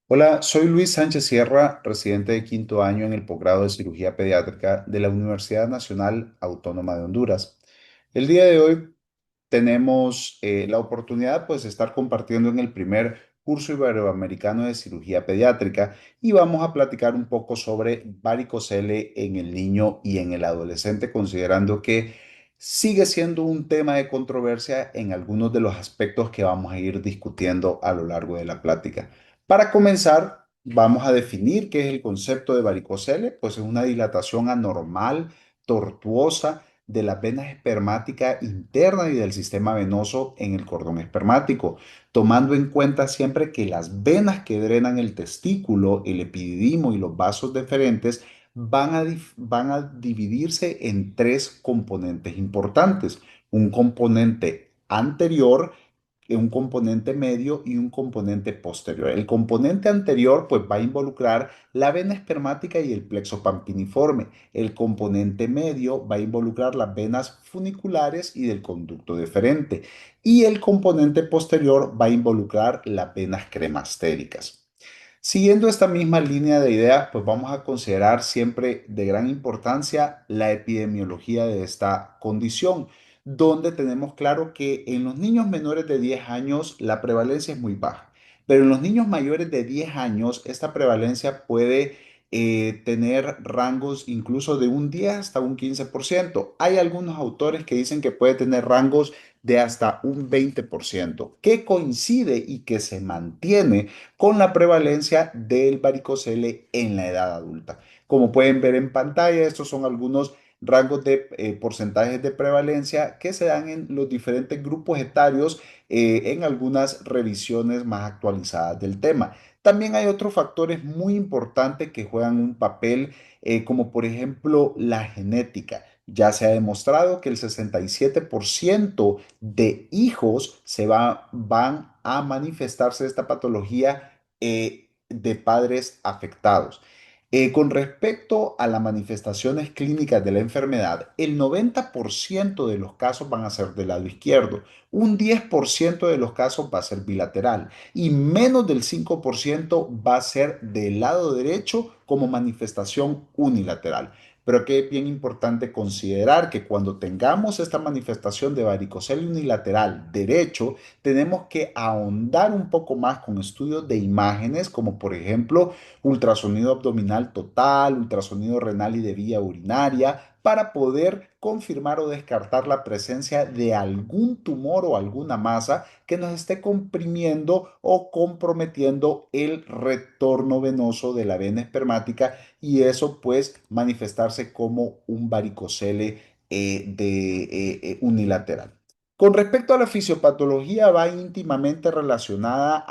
Hola, soy Luis Sánchez Sierra, residente de quinto año en el posgrado de Cirugía Pediátrica de la Universidad Nacional Autónoma de Honduras. El día de hoy tenemos la oportunidad pues, de estar compartiendo en el primer curso iberoamericano de cirugía pediátrica y vamos a platicar un poco sobre varicocele en el niño y en el adolescente, considerando que sigue siendo un tema de controversia en algunos de los aspectos que vamos a ir discutiendo a lo largo de la plática. Para comenzar, vamos a definir qué es el concepto de varicocele, pues es una dilatación anormal, tortuosa, de las venas espermáticas internas y del sistema venoso en el cordón espermático, tomando en cuenta siempre que las venas que drenan el testículo, el epididimo y los vasos deferentes van a dividirse en tres componentes importantes. Un componente anterior, un componente medio y un componente posterior. El componente anterior pues va a involucrar la vena espermática y el plexo pampiniforme. El componente medio va a involucrar las venas funiculares y del conducto deferente. Y el componente posterior va a involucrar las venas cremastéricas. Siguiendo esta misma línea de ideas, pues vamos a considerar siempre de gran importancia la epidemiología de esta condición, donde tenemos claro que en los niños menores de 10 años la prevalencia es muy baja, pero en los niños mayores de 10 años esta prevalencia puede tener rangos incluso de un 10 hasta un 15%. Hay algunos autores que dicen que puede tener rangos de hasta un 20%, que coincide y que se mantiene con la prevalencia del varicocele en la edad adulta. Como pueden ver en pantalla, estos son algunos rangos de porcentajes de prevalencia que se dan en los diferentes grupos etarios en algunas revisiones más actualizadas del tema. También hay otros factores muy importantes que juegan un papel, como por ejemplo la genética. Ya se ha demostrado que el 67% de hijos van a manifestarse esta patología de padres afectados. Con respecto a las manifestaciones clínicas de la enfermedad, el 90% de los casos van a ser del lado izquierdo, un 10% de los casos va a ser bilateral y menos del 5% va a ser del lado derecho como manifestación unilateral. Pero que es bien importante considerar que cuando tengamos esta manifestación de varicocele unilateral derecho, tenemos que ahondar un poco más con estudios de imágenes, como por ejemplo ultrasonido abdominal total, ultrasonido renal y de vía urinaria, para poder confirmar o descartar la presencia de algún tumor o alguna masa que nos esté comprimiendo o comprometiendo el retorno venoso de la vena espermática y eso pues manifestarse como un varicocele unilateral. Con respecto a la fisiopatología, va íntimamente relacionada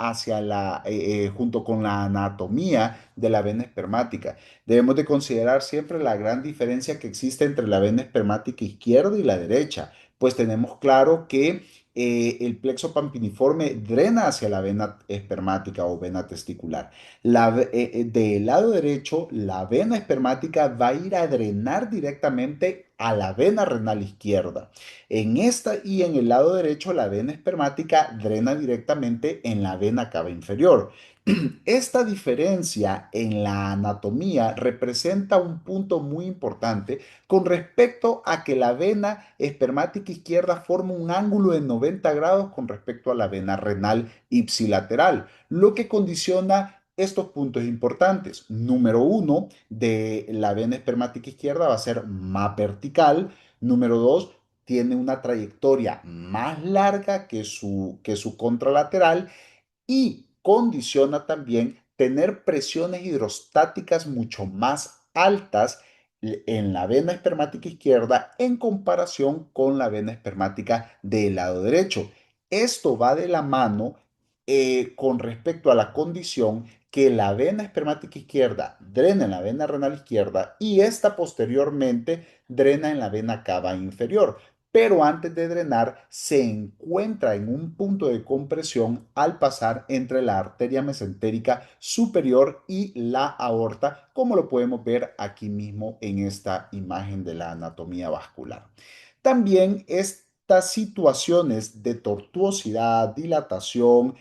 junto con la anatomía de la vena espermática. Debemos de considerar siempre la gran diferencia que existe entre la vena espermática izquierda y la derecha, pues tenemos claro que el plexo pampiniforme drena hacia la vena espermática o vena testicular. Del lado derecho, la vena espermática va a ir a drenar directamente a la vena renal izquierda. En esta y en el lado derecho, la vena espermática drena directamente en la vena cava inferior. Esta diferencia en la anatomía representa un punto muy importante con respecto a que la vena espermática izquierda forma un ángulo de 90 grados con respecto a la vena renal ipsilateral, lo que condiciona estos puntos importantes. Número uno, de la vena espermática izquierda va a ser más vertical. Número dos, tiene una trayectoria más larga que su contralateral y condiciona también tener presiones hidrostáticas mucho más altas en la vena espermática izquierda en comparación con la vena espermática del lado derecho. Esto va de la mano con respecto a la condición que la vena espermática izquierda drena en la vena renal izquierda y esta posteriormente drena en la vena cava inferior, pero antes de drenar se encuentra en un punto de compresión al pasar entre la arteria mesentérica superior y la aorta, como lo podemos ver aquí mismo en esta imagen de la anatomía vascular. También estas situaciones de tortuosidad, dilatación,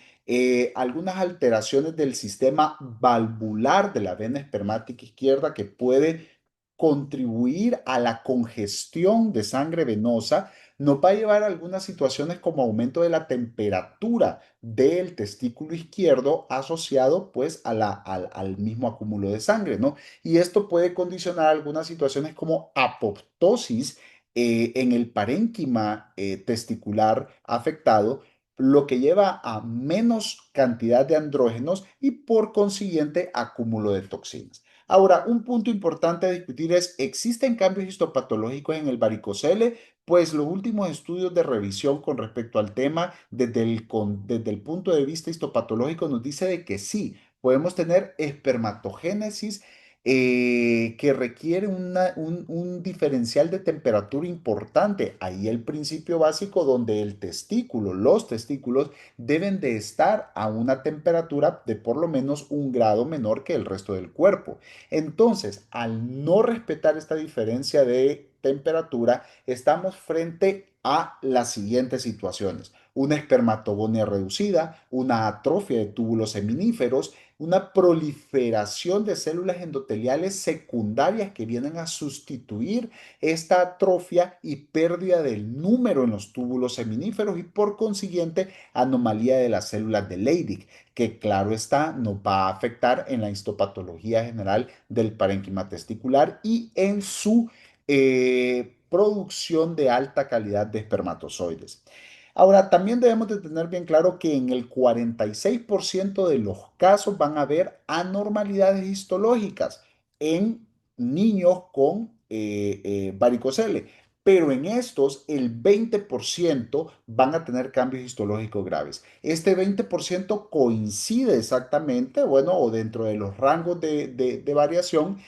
algunas alteraciones del sistema valvular de la vena espermática izquierda que puede contribuir a la congestión de sangre venosa, nos va a llevar a algunas situaciones como aumento de la temperatura del testículo izquierdo asociado pues al mismo acúmulo de sangre, ¿no? Y esto puede condicionar algunas situaciones como apoptosis en el parénquima testicular afectado, lo que lleva a menos cantidad de andrógenos y por consiguiente acúmulo de toxinas. Ahora, un punto importante a discutir es, ¿existen cambios histopatológicos en el varicocele? Pues los últimos estudios de revisión con respecto al tema desde el punto de vista histopatológico nos dice de que sí, podemos tener espermatogénesis que requiere un diferencial de temperatura importante. Ahí el principio básico donde los testículos deben de estar a una temperatura de por lo menos 1 grado menor que el resto del cuerpo. Entonces, al no respetar esta diferencia de temperatura, estamos frente a las siguientes situaciones: una espermatogonia reducida, una atrofia de túbulos seminíferos, una proliferación de células endoteliales secundarias que vienen a sustituir esta atrofia y pérdida del número en los túbulos seminíferos y por consiguiente anomalía de las células de Leydig, que claro está, nos va a afectar en la histopatología general del parénquima testicular y en su producción de alta calidad de espermatozoides. Ahora, también debemos de tener bien claro que en el 46% de los casos van a haber anormalidades histológicas en niños con varicocele, pero en estos el 20% van a tener cambios histológicos graves. Este 20% coincide exactamente, bueno, o dentro de los rangos de variación,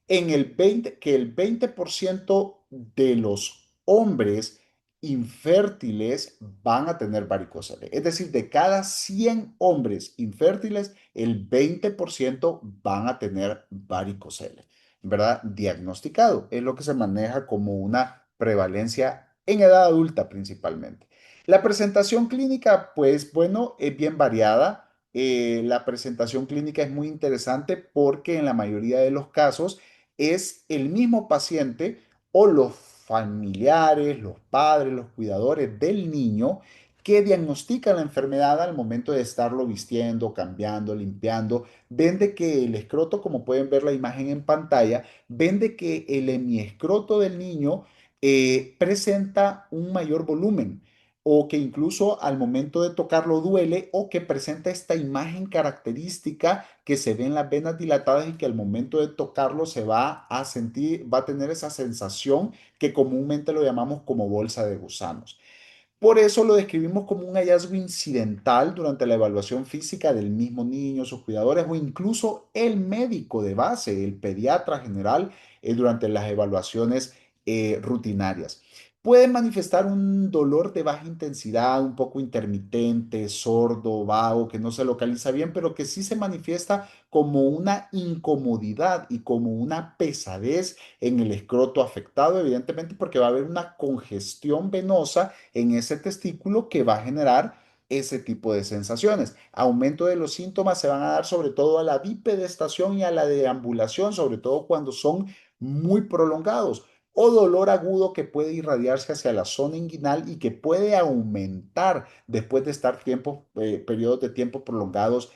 en que el 20% de los hombres infértiles van a tener varicocele. Es decir, de cada 100 hombres infértiles, el 20% van a tener varicocele, ¿verdad? Diagnosticado. Es lo que se maneja como una prevalencia en edad adulta principalmente. La presentación clínica, pues bueno, es bien variada. La presentación clínica es muy interesante porque en la mayoría de los casos es el mismo paciente o los familiares, los padres, los cuidadores del niño que diagnostican la enfermedad al momento de estarlo vistiendo, cambiando, limpiando. Ven de que el escroto, como pueden ver la imagen en pantalla, ven de que el hemiescroto del niño presenta un mayor volumen o que incluso al momento de tocarlo duele o que presenta esta imagen característica que se ve en las venas dilatadas y que al momento de tocarlo se va a sentir, va a tener esa sensación que comúnmente lo llamamos como bolsa de gusanos. Por eso lo describimos como un hallazgo incidental durante la evaluación física del mismo niño, sus cuidadores o incluso el médico de base, el pediatra general, durante las evaluaciones rutinarias. Puede manifestar un dolor de baja intensidad, un poco intermitente, sordo, vago, que no se localiza bien, pero que sí se manifiesta como una incomodidad y como una pesadez en el escroto afectado, evidentemente porque va a haber una congestión venosa en ese testículo que va a generar ese tipo de sensaciones. Aumento de los síntomas se van a dar sobre todo a la bipedestación y a la deambulación, sobre todo cuando son muy prolongados, o dolor agudo que puede irradiarse hacia la zona inguinal y que puede aumentar después de estar periodos de tiempo prolongados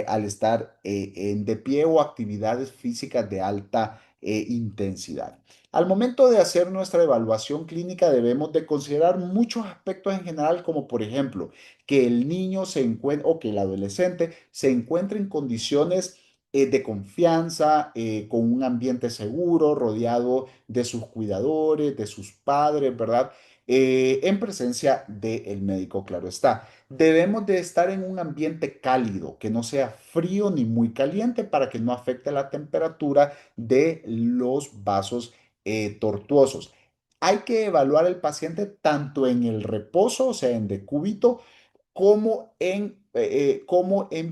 al estar en de pie o actividades físicas de alta intensidad. Al momento de hacer nuestra evaluación clínica debemos de considerar muchos aspectos en general, como por ejemplo que el niño se encuentre o que el adolescente se encuentre en condiciones de confianza, con un ambiente seguro, rodeado de sus cuidadores, de sus padres, ¿verdad? En presencia del médico, claro está. Debemos de estar en un ambiente cálido, que no sea frío ni muy caliente para que no afecte la temperatura de los vasos tortuosos. Hay que evaluar al paciente tanto en el reposo, o sea, en decúbito, como en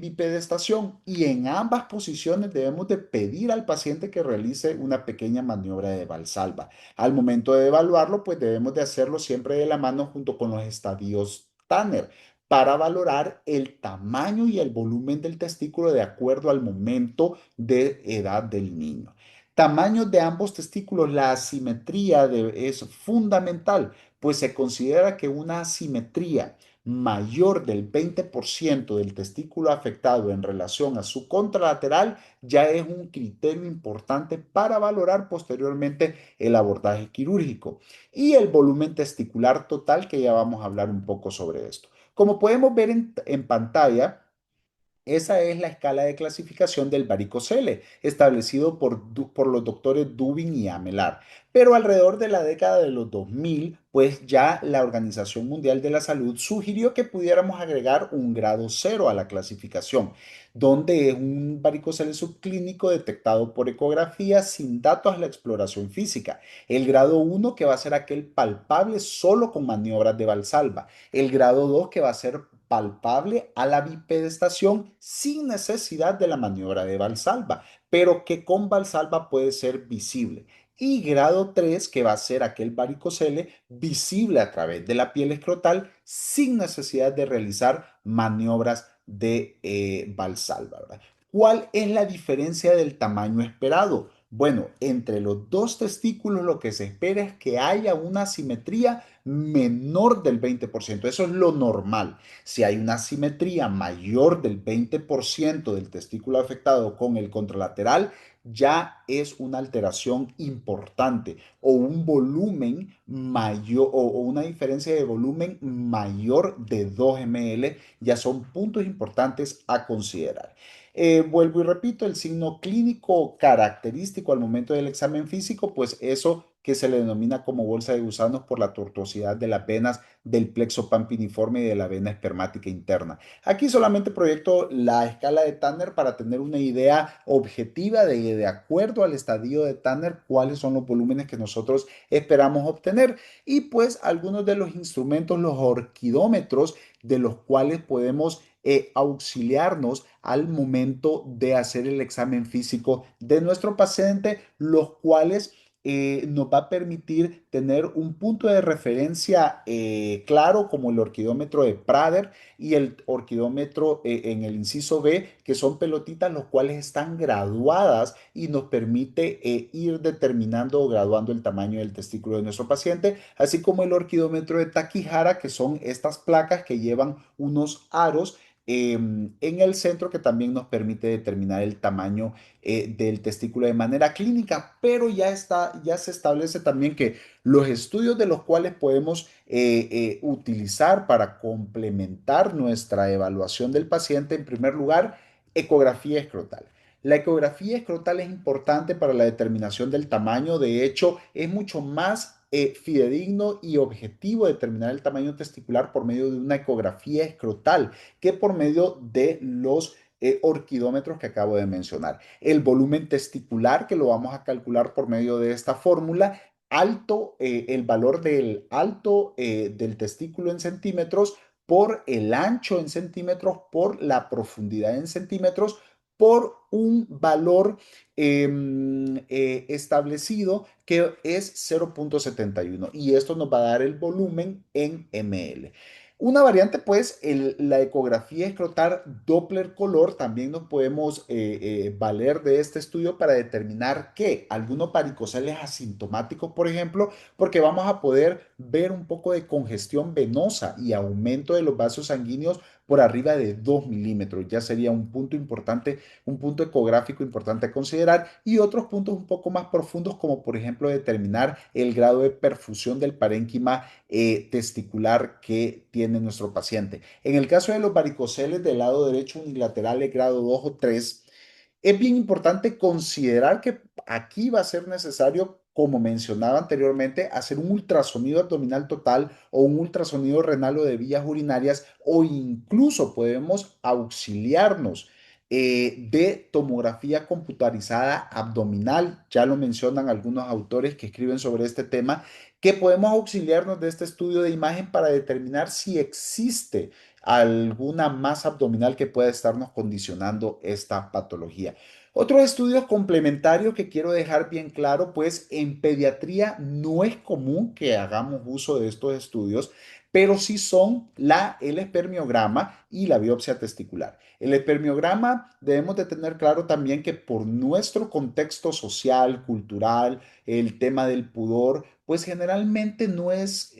bipedestación. Y en ambas posiciones debemos de pedir al paciente que realice una pequeña maniobra de Valsalva. Al momento de evaluarlo, pues debemos de hacerlo siempre de la mano junto con los estadios Tanner, para valorar el tamaño y el volumen del testículo de acuerdo al momento de edad del niño. Tamaños de ambos testículos, la asimetría es fundamental, pues se considera que una asimetría mayor del 20% del testículo afectado en relación a su contralateral ya es un criterio importante para valorar posteriormente el abordaje quirúrgico y el volumen testicular total, que ya vamos a hablar un poco sobre esto. Como podemos ver en pantalla, esa es la escala de clasificación del varicocele, establecido por los doctores Dubin y Amelar. Pero alrededor de la década de los 2000, pues ya la Organización Mundial de la Salud sugirió que pudiéramos agregar un grado cero a la clasificación, donde es un varicocele subclínico detectado por ecografía sin datos a la exploración física. El grado uno, que va a ser aquel palpable solo con maniobras de Valsalva. El grado 2, que va a ser palpable a la bipedestación sin necesidad de la maniobra de Valsalva, pero que con Valsalva puede ser visible. Y grado 3, que va a ser aquel varicocele visible a través de la piel escrotal sin necesidad de realizar maniobras de Valsalva, ¿verdad? ¿Cuál es la diferencia del tamaño esperado? Bueno, entre los dos testículos lo que se espera es que haya una simetría menor del 20%. Eso es lo normal. Si hay una simetría mayor del 20% del testículo afectado con el contralateral, ya es una alteración importante o un volumen mayor o una diferencia de volumen mayor de 2 ml, ya son puntos importantes a considerar. Vuelvo y repito, el signo clínico característico al momento del examen físico, pues eso que se le denomina como bolsa de gusanos por la tortuosidad de las venas del plexo pampiniforme y de la vena espermática interna. Aquí solamente proyecto la escala de Tanner para tener una idea objetiva de acuerdo al estadio de Tanner, cuáles son los volúmenes que nosotros esperamos obtener. Y pues algunos de los instrumentos, los orquidómetros, de los cuales podemos auxiliarnos al momento de hacer el examen físico de nuestro paciente, los cuales nos va a permitir tener un punto de referencia claro, como el orquidómetro de Prader y el orquidómetro en el inciso B, que son pelotitas los cuales están graduadas y nos permite ir determinando o graduando el tamaño del testículo de nuestro paciente, así como el orquidómetro de Takihara, que son estas placas que llevan unos aros en el centro, que también nos permite determinar el tamaño del testículo de manera clínica, pero ya se establece también que los estudios de los cuales podemos utilizar para complementar nuestra evaluación del paciente, en primer lugar, ecografía escrotal. La ecografía escrotal es importante para la determinación del tamaño. De hecho, es mucho más fidedigno y objetivo determinar el tamaño testicular por medio de una ecografía escrotal que por medio de los orquidómetros que acabo de mencionar. El volumen testicular, que lo vamos a calcular por medio de esta fórmula, el valor del alto del testículo en centímetros por el ancho en centímetros, por la profundidad en centímetros, por un valor establecido que es 0,71 y esto nos va a dar el volumen en ml. Una variante, pues, la ecografía escrotal Doppler color, también nos podemos valer de este estudio para determinar que algunos varicoceles asintomáticos, por ejemplo, porque vamos a poder ver un poco de congestión venosa y aumento de los vasos sanguíneos por arriba de 2 milímetros. Ya sería un punto importante, un punto ecográfico importante a considerar y otros puntos un poco más profundos, como por ejemplo determinar el grado de perfusión del parénquima testicular que tiene nuestro paciente. En el caso de los varicoceles del lado derecho unilaterales grado 2 o 3, es bien importante considerar que aquí va a ser necesario, como mencionaba anteriormente, hacer un ultrasonido abdominal total o un ultrasonido renal o de vías urinarias, o incluso podemos auxiliarnos de tomografía computarizada abdominal. Ya lo mencionan algunos autores que escriben sobre este tema, que podemos auxiliarnos de este estudio de imagen para determinar si existe alguna masa abdominal que pueda estarnos condicionando esta patología. Otros estudios complementarios que quiero dejar bien claro, pues en pediatría no es común que hagamos uso de estos estudios, pero sí son el espermiograma y la biopsia testicular. El espermiograma debemos de tener claro también que por nuestro contexto social, cultural, el tema del pudor, pues generalmente no es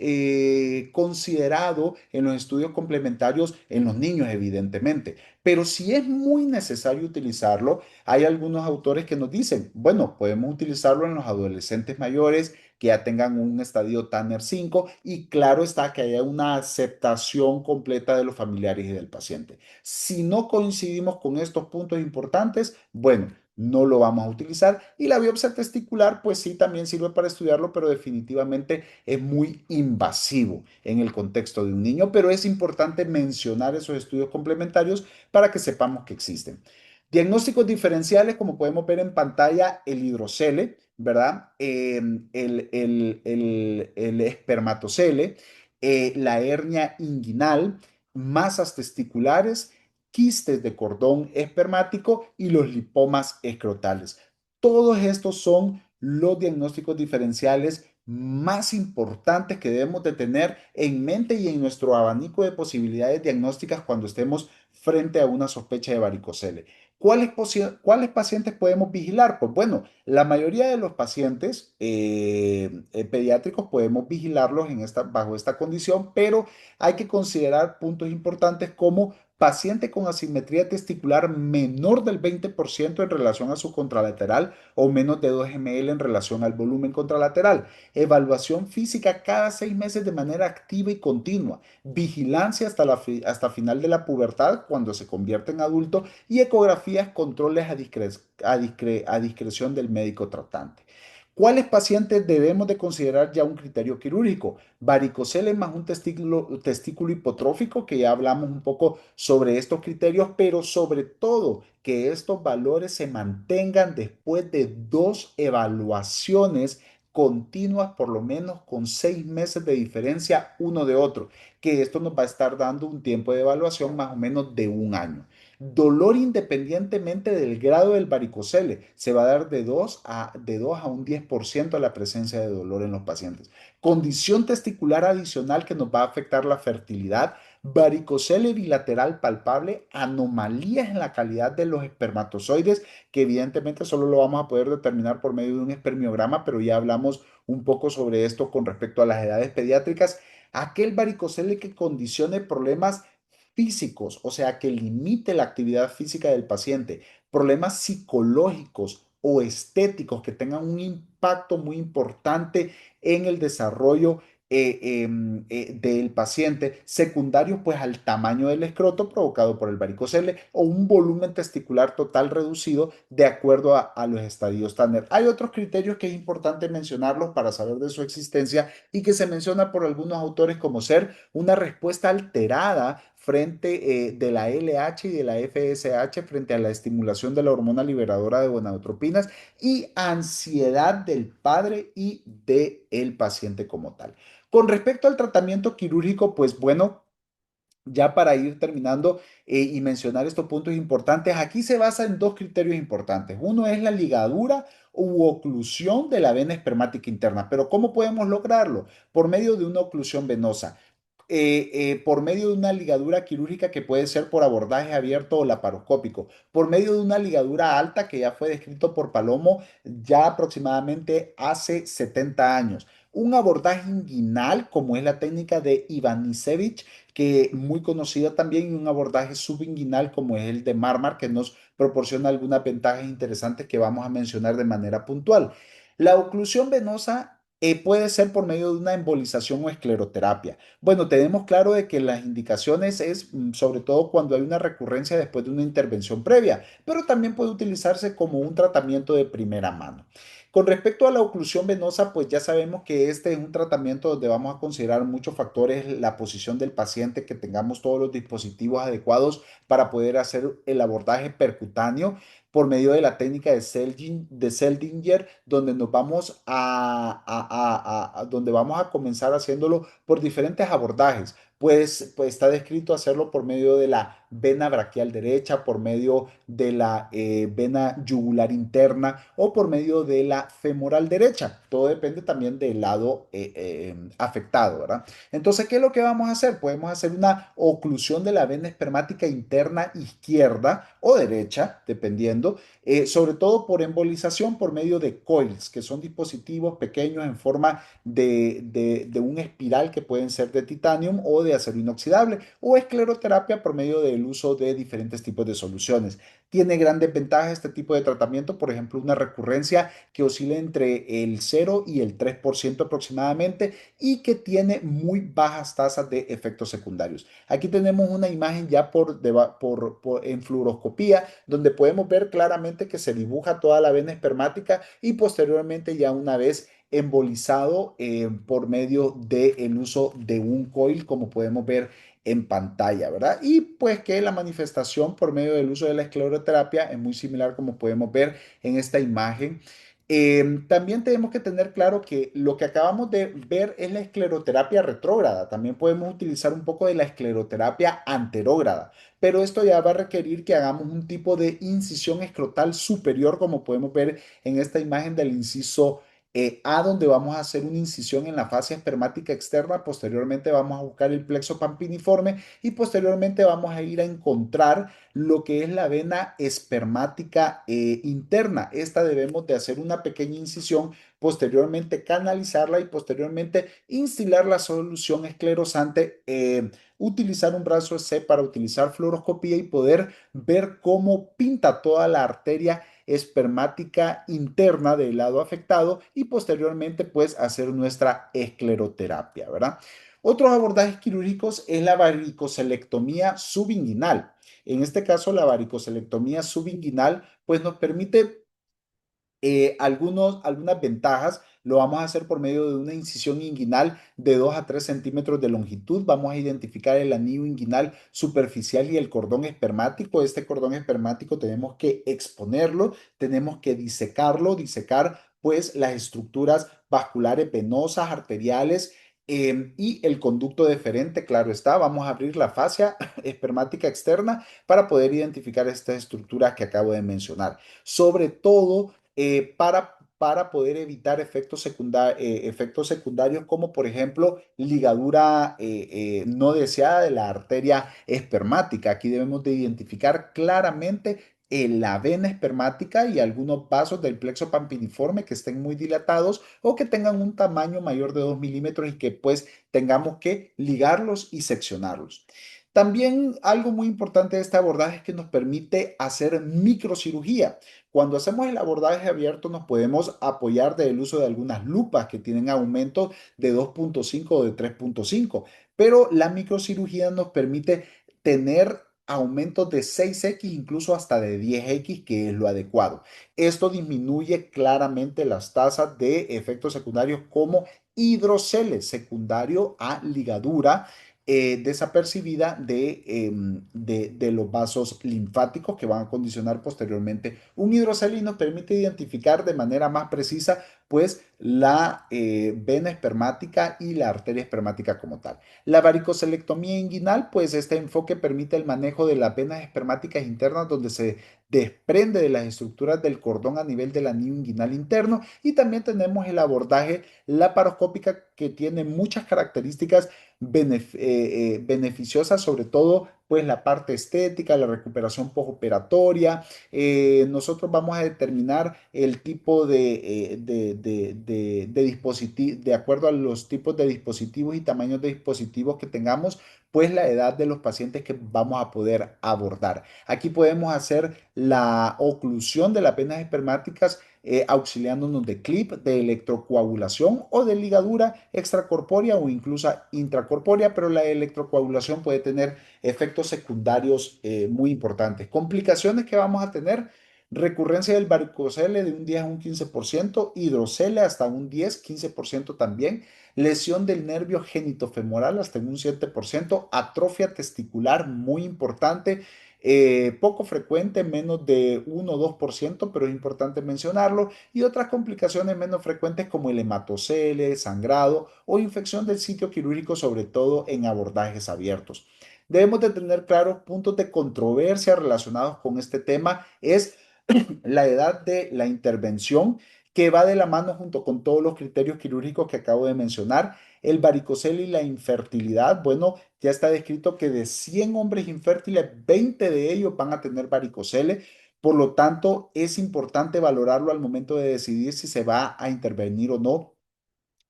considerado en los estudios complementarios en los niños, evidentemente. Pero si es muy necesario utilizarlo, hay algunos autores que nos dicen, bueno, podemos utilizarlo en los adolescentes mayores que ya tengan un estadio Tanner 5 y claro está que haya una aceptación completa de los familiares y del paciente. Si no coincidimos con estos puntos importantes, bueno, no lo vamos a utilizar. Y la biopsia testicular, pues sí, también sirve para estudiarlo, pero definitivamente es muy invasivo en el contexto de un niño, pero es importante mencionar esos estudios complementarios para que sepamos que existen. Diagnósticos diferenciales, como podemos ver en pantalla, el hidrocele, ¿verdad? El espermatocele, la hernia inguinal, masas testiculares, quistes de cordón espermático y los lipomas escrotales. Todos estos son los diagnósticos diferenciales más importantes que debemos de tener en mente y en nuestro abanico de posibilidades diagnósticas cuando estemos frente a una sospecha de varicocele. ¿Cuáles pacientes podemos vigilar? Pues bueno, la mayoría de los pacientes pediátricos podemos vigilarlos bajo esta condición, pero hay que considerar puntos importantes como paciente con asimetría testicular menor del 20% en relación a su contralateral o menos de 2 ml en relación al volumen contralateral. Evaluación física cada 6 meses de manera activa y continua. Vigilancia hasta final de la pubertad cuando se convierte en adulto y ecografías, controles a discreción del médico tratante. ¿Cuáles pacientes debemos de considerar ya un criterio quirúrgico? Varicocele más un testículo hipotrófico, que ya hablamos un poco sobre estos criterios, pero sobre todo que estos valores se mantengan después de 2 evaluaciones continuas, por lo menos con 6 meses de diferencia uno de otro, que esto nos va a estar dando un tiempo de evaluación más o menos de un año. Dolor independientemente del grado del varicocele. Se va a dar de 2 a un 10% de la presencia de dolor en los pacientes. Condición testicular adicional que nos va a afectar la fertilidad. Varicocele bilateral palpable, anomalías en la calidad de los espermatozoides, que evidentemente solo lo vamos a poder determinar por medio de un espermiograma, pero ya hablamos un poco sobre esto con respecto a las edades pediátricas. Aquel varicocele que condicione problemas físicos, o sea, que limite la actividad física del paciente, problemas psicológicos o estéticos que tengan un impacto muy importante en el desarrollo del paciente, secundarios pues al tamaño del escroto provocado por el varicocele o un volumen testicular total reducido de acuerdo a los estadios Tanner. Hay otros criterios que es importante mencionarlos para saber de su existencia y que se menciona por algunos autores como ser una respuesta alterada frente de la LH y de la FSH frente a la estimulación de la hormona liberadora de gonadotropinas y ansiedad del padre y del paciente como tal. Con respecto al tratamiento quirúrgico, pues bueno, ya para ir terminando y mencionar estos puntos importantes, aquí se basa en dos criterios importantes. Uno es la ligadura u oclusión de la vena espermática interna, pero ¿cómo podemos lograrlo? Por medio de una oclusión venosa. Por medio de una ligadura quirúrgica que puede ser por abordaje abierto o laparoscópico, por medio de una ligadura alta que ya fue descrito por Palomo ya aproximadamente hace 70 años. Un abordaje inguinal, como es la técnica de Ivanisevic, que muy conocida también, y un abordaje subinguinal, como es el de Marmar, que nos proporciona algunas ventajas interesantes que vamos a mencionar de manera puntual. La oclusión venosa puede ser por medio de una embolización o escleroterapia. Bueno, tenemos claro de que las indicaciones es sobre todo cuando hay una recurrencia después de una intervención previa, pero también puede utilizarse como un tratamiento de primera mano. Con respecto a la oclusión venosa, pues ya sabemos que este es un tratamiento donde vamos a considerar muchos factores, la posición del paciente, que tengamos todos los dispositivos adecuados para poder hacer el abordaje percutáneo por medio de la técnica de Seldinger, donde nos vamos donde vamos a comenzar haciéndolo por diferentes abordajes. Pues está descrito hacerlo por medio de la vena braquial derecha, por medio de la vena yugular interna o por medio de la femoral derecha. Todo depende también del lado afectado, ¿verdad? Entonces, ¿qué es lo que vamos a hacer? Podemos hacer una oclusión de la vena espermática interna izquierda o derecha, dependiendo, sobre todo por embolización por medio de coils, que son dispositivos pequeños en forma de un espiral que pueden ser de titanium o de acero inoxidable, o escleroterapia por medio del uso de diferentes tipos de soluciones. Tiene grandes ventajas este tipo de tratamiento, por ejemplo, una recurrencia que oscila entre el 0 y el 3% aproximadamente y que tiene muy bajas tasas de efectos secundarios. Aquí tenemos una imagen ya en fluoroscopía, donde podemos ver claramente que se dibuja toda la vena espermática y posteriormente ya una vez embolizado por medio del uso de un coil, como podemos ver en pantalla, ¿verdad? Y pues que la manifestación por medio del uso de la escleroterapia es muy similar como podemos ver en esta imagen. También tenemos que tener claro que lo que acabamos de ver es la escleroterapia retrógrada. También podemos utilizar un poco de la escleroterapia anterógrada, pero esto ya va a requerir que hagamos un tipo de incisión escrotal superior, como podemos ver en esta imagen del inciso A, donde vamos a hacer una incisión en la fascia espermática externa. Posteriormente vamos a buscar el plexo pampiniforme y posteriormente vamos a ir a encontrar lo que es la vena espermática interna. Esta debemos de hacer una pequeña incisión, posteriormente canalizarla y posteriormente instilar la solución esclerosante, utilizar un brazo C para utilizar fluoroscopía y poder ver cómo pinta toda la arteria espermática interna del lado afectado y posteriormente pues hacer nuestra escleroterapia, ¿verdad? Otros abordajes quirúrgicos es la varicocelectomía subinguinal. En este caso, la varicocelectomía subinguinal pues nos permite algunas ventajas. Lo vamos a hacer por medio de una incisión inguinal de 2 a 3 centímetros de longitud. Vamos a identificar el anillo inguinal superficial y el cordón espermático. Este cordón espermático tenemos que exponerlo, tenemos que disecar pues las estructuras vasculares venosas, arteriales. Y el conducto deferente, claro está, vamos a abrir la fascia espermática externa para poder identificar estas estructuras que acabo de mencionar. Sobre todo para poder evitar efectos secundarios como por ejemplo ligadura no deseada de la arteria espermática. Aquí debemos de identificar claramente la vena espermática y algunos vasos del plexo pampiniforme que estén muy dilatados o que tengan un tamaño mayor de 2 milímetros y que pues tengamos que ligarlos y seccionarlos. También algo muy importante de este abordaje es que nos permite hacer microcirugía. Cuando hacemos el abordaje abierto nos podemos apoyar del uso de algunas lupas que tienen aumentos de 2,5 o de 3,5, pero la microcirugía nos permite tener aumentos de 6x, incluso hasta de 10x, que es lo adecuado. Esto disminuye claramente las tasas de efectos secundarios como hidrocele, secundario a ligadura desapercibida de los vasos linfáticos que van a condicionar posteriormente un hidrocele y nos permite identificar de manera más precisa pues la vena espermática y la arteria espermática como tal. La varicocelectomía inguinal, pues este enfoque permite el manejo de las venas espermáticas internas donde se desprende de las estructuras del cordón a nivel del anillo inguinal interno y también tenemos el abordaje laparoscópica que tiene muchas características beneficiosas, sobre todo pues la parte estética, la recuperación postoperatoria. Nosotros vamos a determinar el tipo de dispositivo, de acuerdo a los tipos de dispositivos y tamaños de dispositivos que tengamos, pues la edad de los pacientes que vamos a poder abordar. Aquí podemos hacer la oclusión de las venas espermáticas auxiliándonos de clip, de electrocoagulación o de ligadura extracorpórea o incluso intracorpórea, pero la electrocoagulación puede tener efectos secundarios muy importantes. Complicaciones que vamos a tener: recurrencia del varicocele de un 10 a un 15%, hidrocele hasta un 10-15% también, lesión del nervio genitofemoral hasta en un 7%, atrofia testicular muy importante, poco frecuente, menos de 1 o 2%, pero es importante mencionarlo, y otras complicaciones menos frecuentes como el hematocele, sangrado o infección del sitio quirúrgico, sobre todo en abordajes abiertos. debemos de tener claros puntos de controversia relacionados con este tema. Es la edad de la intervención, que va de la mano junto con todos los criterios quirúrgicos que acabo de mencionar. El varicocele y la infertilidad, bueno, ya está descrito que de 100 hombres infértiles, 20 de ellos van a tener varicocele. Por lo tanto, es importante valorarlo al momento de decidir si se va a intervenir o no.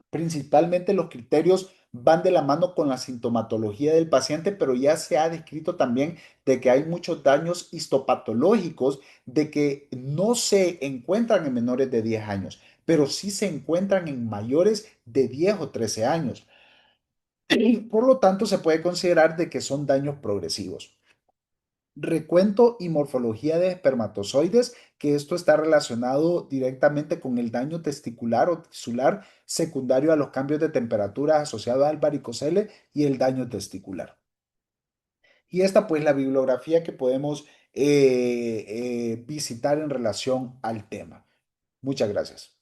Principalmente los criterios van de la mano con la sintomatología del paciente, pero ya se ha descrito también de que hay muchos daños histopatológicos de que no se encuentran en menores de 10 años, pero sí se encuentran en mayores de 10 o 13 años. Por lo tanto, se puede considerar de que son daños progresivos. Recuento y morfología de espermatozoides, que esto está relacionado directamente con el daño testicular o tisular secundario a los cambios de temperatura asociados al varicocele y el daño testicular. Y esta pues la bibliografía que podemos visitar en relación al tema. Muchas gracias.